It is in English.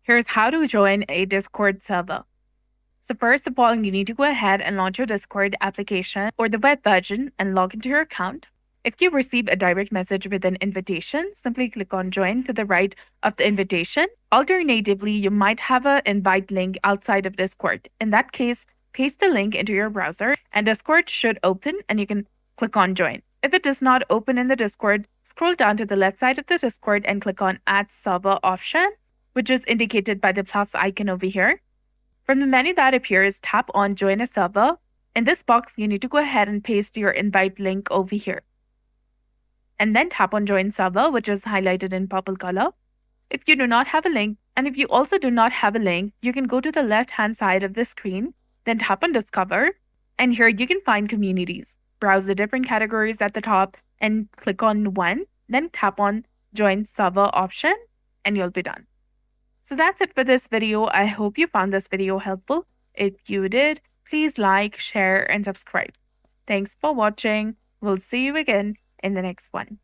Here's how to join a Discord server. So first of all, you need to go ahead and launch your Discord application or the web version and log into your account. If you receive a direct message with an invitation, simply click on join to the right of the invitation. Alternatively, you might have an invite link outside of Discord. In that case, paste the link into your browser and Discord should open and you can click on join. If it does not open in the Discord, scroll down to the left side of the Discord and click on add server option, which is indicated by the plus icon over here. From the menu that appears, tap on Join a Server. In this box, you need to go ahead and paste your invite link over here. And then tap on Join Server, which is highlighted in purple color. If you do not have a link, and if you also do not have a link, you can go to the left-hand side of the screen, then tap on Discover, and here you can find communities. Browse the different categories at the top and click on one, then tap on Join Server option, and you'll be done. So that's it for this video. I hope you found this video helpful. If you did, please like, share, and subscribe. Thanks for watching. We'll see you again in the next one.